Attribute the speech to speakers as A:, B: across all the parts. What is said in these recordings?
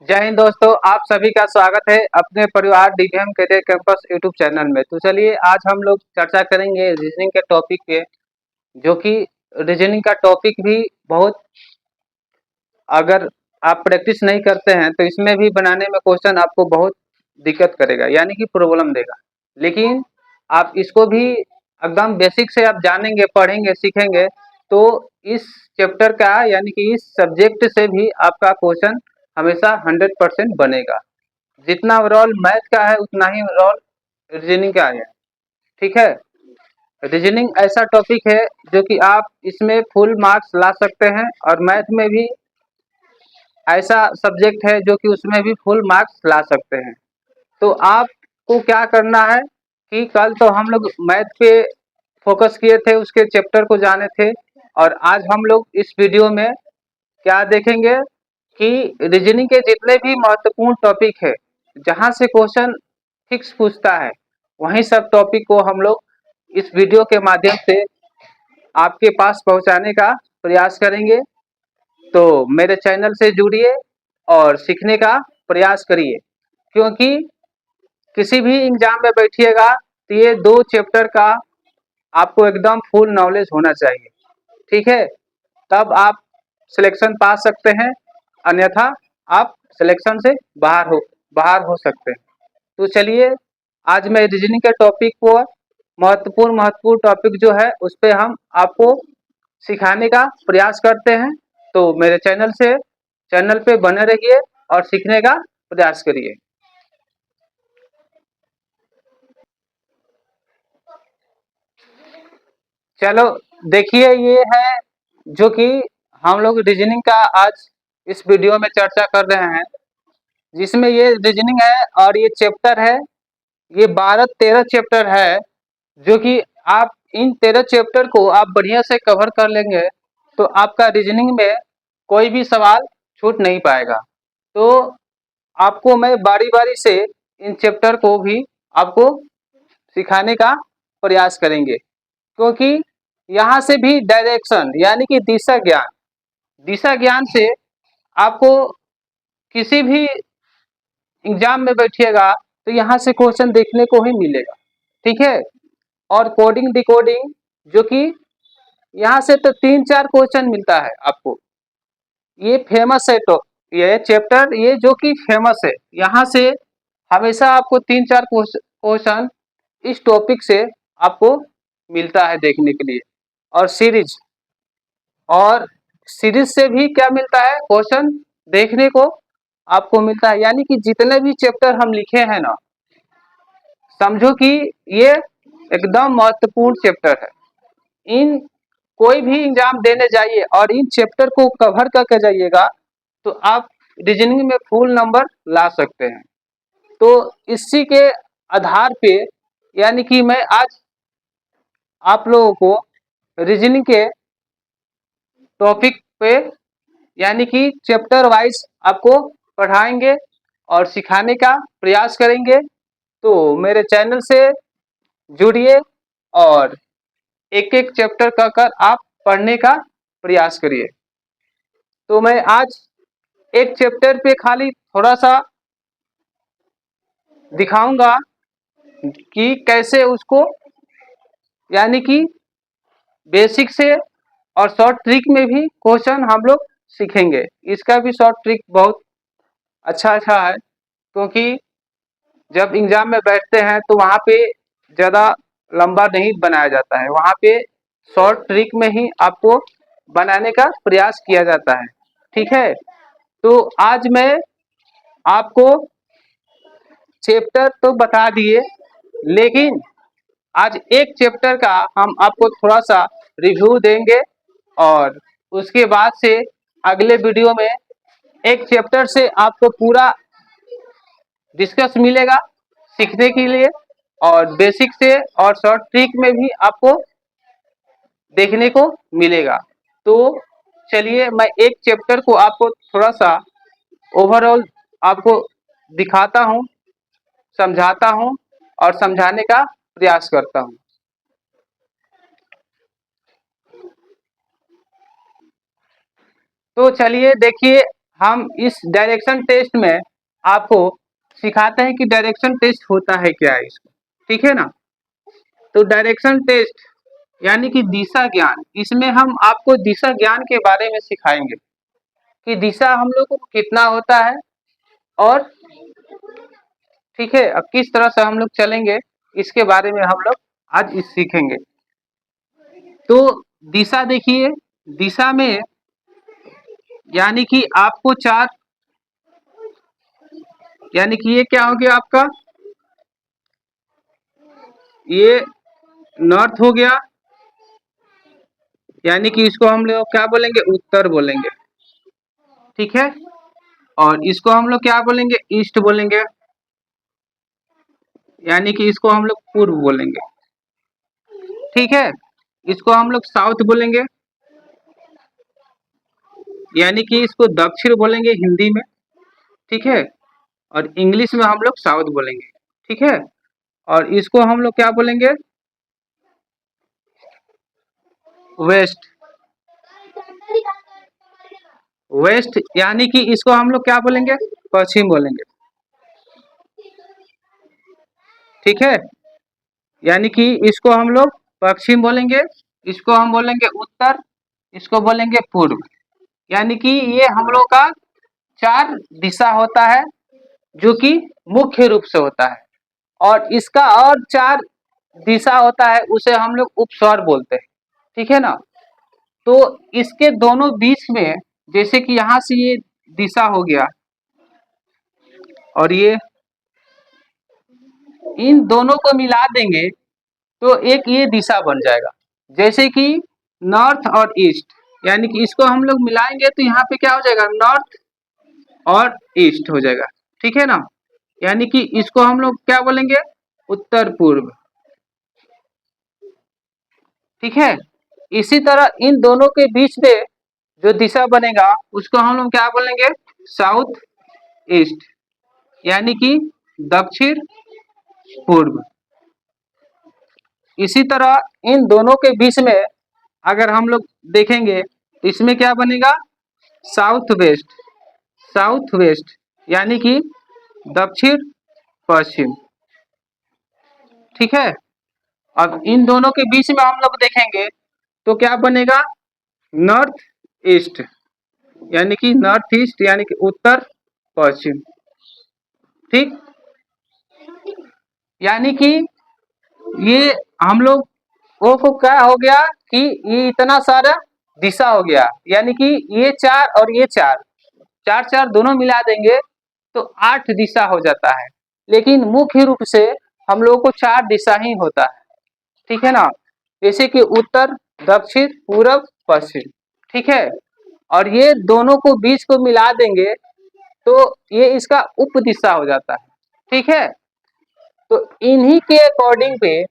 A: जय हिंद दोस्तों, आप सभी का स्वागत है अपने परिवार DVM career campus YouTube channel में। तो चलिए आज हम लोग चर्चा करेंगे रीजनिंग के टॉपिक पे, जो कि रीजनिंग का टॉपिक भी बहुत, अगर आप प्रैक्टिस नहीं करते हैं तो इसमें भी बनाने में क्वेश्चन आपको बहुत दिक्कत करेगा, यानी कि प्रॉब्लम देगा। लेकिन आप इसको भी एकदम बेसिक से आप जानेंगे, पढ़ेंगे, सीखेंगे तो इस चैप्टर का यानी कि इस सब्जेक्ट से भी आपका क्वेश्चन हमेशा 100% बनेगा। जितना रोल मैथ का है उतना ही रोल रीजनिंग का है। ठीक है। रीजनिंग ऐसा टॉपिक है जो कि आप इसमें फुल मार्क्स ला सकते हैं, और मैथ में भी ऐसा सब्जेक्ट है जो कि उसमें भी फुल मार्क्स ला सकते हैं। तो आपको क्या करना है कि कल तो हम लोग मैथ पे फोकस किए थे, उसके चैप्टर को जाने थे, और आज हम लोग इस वीडियो में क्या देखेंगे कि रीजनिंग के जितने भी महत्वपूर्ण टॉपिक है, जहां से क्वेश्चन फिक्स पूछता है, वहीं सब टॉपिक को हम लोग इस वीडियो के माध्यम से आपके पास पहुंचाने का प्रयास करेंगे। तो मेरे चैनल से जुड़िए और सीखने का प्रयास करिए, क्योंकि किसी भी एग्जाम में बैठिएगा तो ये दो चैप्टर का आपको एकदम फुल नॉलेज होना चाहिए। ठीक है, तब आप सिलेक्शन पा सकते हैं, अन्यथा आप सिलेक्शन से बाहर हो सकते हैं। तो चलिए आज मैं रीजनिंग के टॉपिक को, महत्वपूर्ण टॉपिक जो है उस पे हम आपको सिखाने का प्रयास करते हैं। तो मेरे चैनल पे बने रहिए और सीखने का प्रयास करिए। चलो देखिए, ये है जो कि हम लोग रीजनिंग का आज इस वीडियो में चर्चा कर रहे हैं, जिसमें ये रीजनिंग है और ये चैप्टर है, ये 12-13 चैप्टर है, जो कि आप इन 13 चैप्टर को आप बढ़िया से कवर कर लेंगे तो आपका रीजनिंग में कोई भी सवाल छूट नहीं पाएगा। तो आपको मैं बारी बारी से इन चैप्टर को भी आपको सिखाने का प्रयास करेंगे, क्योंकि यहाँ से भी डायरेक्शन यानी कि दिशा ज्ञान से आपको किसी भी एग्जाम में बैठिएगा तो यहाँ से क्वेश्चन देखने को ही मिलेगा। ठीक है। और कोडिंग डिकोडिंग, जो कि यहाँ से तो 3-4 क्वेश्चन मिलता है आपको। ये फेमस है, तो ये चैप्टर ये जो कि फेमस है, यहाँ से हमेशा आपको 3-4 क्वेश्चन इस टॉपिक से आपको मिलता है देखने के लिए। और सीरीज से भी क्या मिलता है, क्वेश्चन देखने को आपको मिलता है। यानी कि जितने भी चैप्टर हम लिखे हैं ना, समझो कि ये एकदम महत्वपूर्ण चैप्टर है। इन कोई भी एग्जाम देने जाइए और इन चैप्टर को कवर करके जाइएगा तो आप रीजनिंग में फुल नंबर ला सकते हैं। तो इसी के आधार पे, यानी कि मैं आज आप लोगों को रीजनिंग के टॉपिक पे यानी कि चैप्टर वाइज आपको पढ़ाएंगे और सिखाने का प्रयास करेंगे। तो मेरे चैनल से जुड़िए और एक एक चैप्टर का कर आप पढ़ने का प्रयास करिए। तो मैं आज एक चैप्टर पे खाली थोड़ा सा दिखाऊंगा कि कैसे उसको, यानी कि बेसिक से और शॉर्ट ट्रिक में भी क्वेश्चन हम लोग सीखेंगे। इसका भी शॉर्ट ट्रिक बहुत अच्छा है, क्योंकि जब एग्जाम में बैठते हैं तो वहाँ पे ज़्यादा लंबा नहीं बनाया जाता है, वहाँ पे शॉर्ट ट्रिक में ही आपको बनाने का प्रयास किया जाता है। ठीक है। तो आज मैं आपको चैप्टर तो बता दिए, लेकिन आज एक चैप्टर का हम आपको थोड़ा सा रिव्यू देंगे, और उसके बाद से अगले वीडियो में एक चैप्टर से आपको पूरा डिस्कस मिलेगा सीखने के लिए, और बेसिक से और शॉर्ट ट्रिक में भी आपको देखने को मिलेगा। तो चलिए मैं एक चैप्टर को आपको थोड़ा सा ओवरऑल आपको दिखाता हूँ, समझाता हूँ और समझाने का प्रयास करता हूँ। तो चलिए देखिए, हम इस डायरेक्शन टेस्ट में आपको सिखाते हैं कि डायरेक्शन टेस्ट होता है क्या है इसको, ठीक है ना। तो डायरेक्शन टेस्ट यानी कि दिशा ज्ञान, इसमें हम आपको दिशा ज्ञान के बारे में सिखाएंगे कि दिशा हम लोग को कितना होता है और ठीक है, अब किस तरह से हम लोग चलेंगे इसके बारे में हम लोग आज इस सीखेंगे। तो दिशा देखिए, दिशा में यानी कि आपको चार, यानी कि ये क्या हो गया आपका, ये नॉर्थ हो गया, यानी कि इसको हम लोग क्या बोलेंगे, उत्तर बोलेंगे, ठीक है। और इसको हम लोग क्या बोलेंगे, ईस्ट बोलेंगे, यानी कि इसको हम लोग पूर्व बोलेंगे, ठीक है। इसको हम लोग साउथ बोलेंगे, यानी कि इसको दक्षिण बोलेंगे हिंदी में, ठीक है। और इंग्लिश में हम लोग साउथ बोलेंगे, ठीक है। और इसको हम लोग क्या बोलेंगे, वेस्ट, वेस्ट, यानी कि इसको हम लोग क्या बोलेंगे, पश्चिम बोलेंगे, ठीक है। यानी कि इसको हम लोग पश्चिम बोलेंगे, इसको हम बोलेंगे उत्तर, इसको बोलेंगे पूर्व। यानी कि ये हम लोग का चार दिशा होता है जो कि मुख्य रूप से होता है, और इसका और चार दिशा होता है उसे हम लोग उपस्वर बोलते हैं, ठीक है ना। तो इसके दोनों बीच में, जैसे कि यहाँ से ये दिशा हो गया और ये, इन दोनों को मिला देंगे तो एक ये दिशा बन जाएगा, जैसे कि नॉर्थ और ईस्ट, यानी कि इसको हम लोग मिलाएंगे तो यहाँ पे क्या हो जाएगा, नॉर्थ और ईस्ट हो जाएगा, ठीक है ना। यानी कि इसको हम लोग क्या बोलेंगे, उत्तर पूर्व, ठीक है। इसी तरह इन दोनों के बीच में जो दिशा बनेगा उसको हम लोग क्या बोलेंगे, साउथ ईस्ट, यानी कि दक्षिण पूर्व। इसी तरह इन दोनों के बीच में अगर हम लोग देखेंगे तो इसमें क्या बनेगा, साउथ वेस्ट, साउथ वेस्ट, यानी कि दक्षिण पश्चिम, ठीक है। अब इन दोनों के बीच में हम लोग देखेंगे तो क्या बनेगा, नॉर्थ ईस्ट, यानी कि नॉर्थ ईस्ट, यानी कि उत्तर पश्चिम, ठीक। यानी कि ये हम लोग को क्या हो गया कि ये इतना सारा दिशा हो गया, यानी कि ये चार और ये चार, चार चार दोनों मिला देंगे तो आठ दिशा हो जाता है, लेकिन मुख्य रूप से हम लोगों को चार दिशा ही होता है, ठीक है ना। जैसे कि उत्तर, दक्षिण, पूरब, पश्चिम, ठीक है। और ये दोनों को बीच को मिला देंगे तो ये इसका उप दिशा हो जाता है, ठीक है। तो इन्हीं के अकॉर्डिंग पे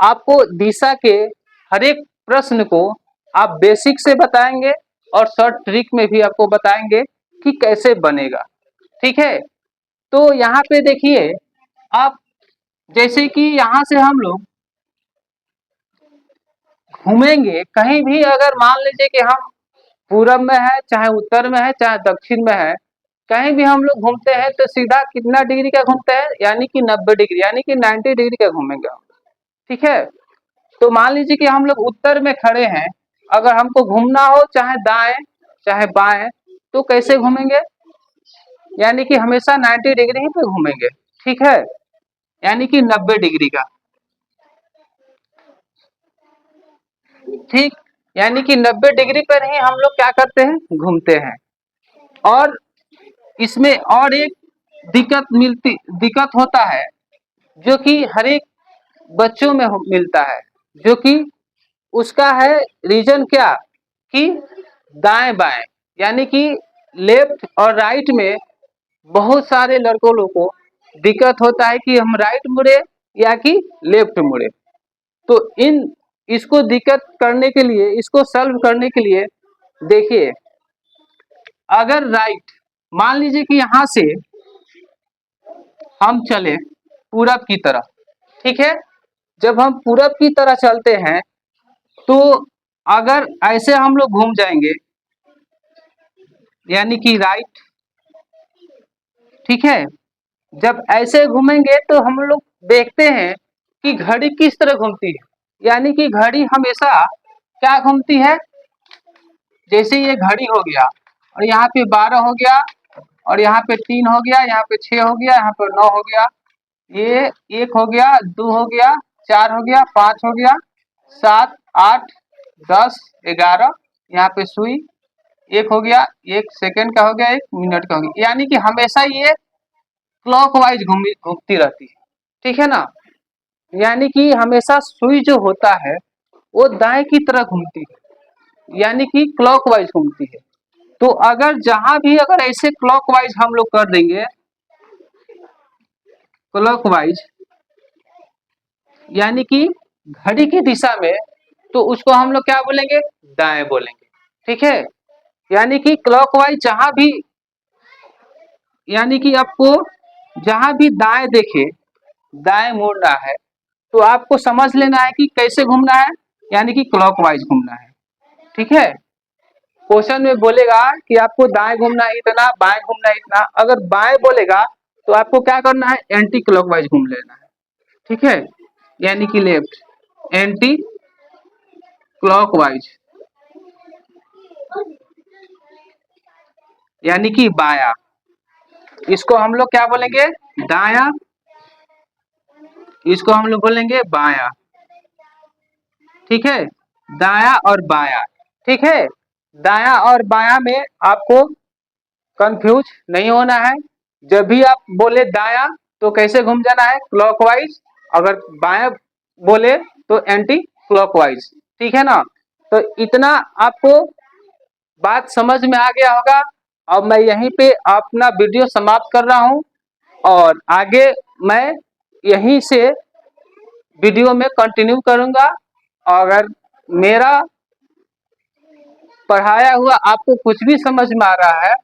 A: आपको दिशा के हर एक प्रश्न को आप बेसिक से बताएंगे और शॉर्ट ट्रिक में भी आपको बताएंगे कि कैसे बनेगा, ठीक है। तो यहाँ पे देखिए आप, जैसे कि यहाँ से हम लोग घूमेंगे कहीं भी, अगर मान लीजिए कि हम पूरब में है, चाहे उत्तर में है, चाहे दक्षिण में है, कहीं भी हम लोग घूमते हैं तो सीधा कितना डिग्री का घूमते हैं, यानी कि 90 डिग्री, यानी कि 90 डिग्री का घूमेंगे हम, ठीक है। तो मान लीजिए कि हम लोग उत्तर में खड़े हैं, अगर हमको घूमना हो चाहे दाएं चाहे बाएं तो कैसे घूमेंगे, यानी कि हमेशा 90 डिग्री ही पे घूमेंगे, ठीक है, यानी कि 90 डिग्री का, ठीक। यानी कि 90 डिग्री पर ही हम लोग क्या करते हैं, घूमते हैं। और इसमें और एक दिक्कत होता है जो कि हर एक बच्चों में मिलता है, जो कि उसका है रीजन क्या, कि दाएं बाएं, यानी कि लेफ्ट और राइट में बहुत सारे लड़कों लोग को दिक्कत होता है कि हम राइट मुड़े या कि लेफ्ट मुड़े। तो इसको दिक्कत करने के लिए, इसको सॉल्व करने के लिए देखिए, अगर राइट, मान लीजिए कि यहाँ से हम चले पूरब की तरफ, ठीक है। जब हम पूरब की तरह चलते हैं तो अगर ऐसे हम लोग घूम जाएंगे, यानी कि राइट ठीक है। जब ऐसे घूमेंगे तो हम लोग देखते हैं कि घड़ी किस तरह घूमती है, यानी कि घड़ी हमेशा क्या घूमती है, जैसे ये घड़ी हो गया और यहाँ पे 12 हो गया और यहाँ पे 3 हो गया, यहाँ पे 6 हो गया, यहाँ पे 9 हो गया, ये 1 हो गया, 2 हो गया, 4 हो गया, 5 हो गया, 7 8 10 11, यहाँ पे सुई 1 हो गया, 1 सेकंड का हो गया, 1 मिनट का हो गया, यानी कि हमेशा ये क्लॉकवाइज घूमती रहती है, ठीक है ना। यानी कि हमेशा सुई जो होता है वो दाएं की तरह घूमती है, यानी कि क्लॉकवाइज घूमती है। तो अगर जहां भी अगर ऐसे क्लॉकवाइज हम लोग कर देंगे, क्लॉकवाइज यानी कि घड़ी की दिशा में, तो उसको हम लोग क्या बोलेंगे, दाएं बोलेंगे, ठीक है। यानी कि क्लॉकवाइज जहां भी, यानी कि आपको जहां भी दाएं देखे, दाएं मुड़ना है, तो आपको समझ लेना है कि कैसे घूमना है, यानी कि क्लॉकवाइज घूमना है, ठीक है। क्वेश्चन में बोलेगा कि आपको दाएं घूमना है इतना, बाएं घूमना है इतना, अगर बाएं बोलेगा तो आपको क्या करना है, एंटी क्लॉकवाइज घूम लेना है, ठीक है, यानी कि लेफ्ट, एंटी क्लॉकवाइज यानी कि बाया, इसको हम लोग क्या बोलेंगे, दाया, इसको हम लोग बोलेंगे बाया, ठीक है, दाया और बाया, ठीक है। दाया और बाया में आपको कंफ्यूज नहीं होना है। जब भी आप बोले दाया तो कैसे घूम जाना है, क्लॉकवाइज, अगर बाया बोले तो एंटी क्लॉकवाइज, ठीक है ना। तो इतना आपको बात समझ में आ गया होगा। अब मैं यहीं पे अपना वीडियो समाप्त कर रहा हूं और आगे मैं यहीं से वीडियो में कंटिन्यू करूंगा। अगर मेरा पढ़ाया हुआ आपको कुछ भी समझ में आ रहा है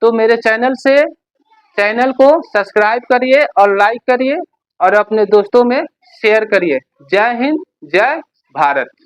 A: तो मेरे चैनल को सब्सक्राइब करिए और लाइक करिए और अपने दोस्तों में शेयर करिए। जय हिंद, जय भारत।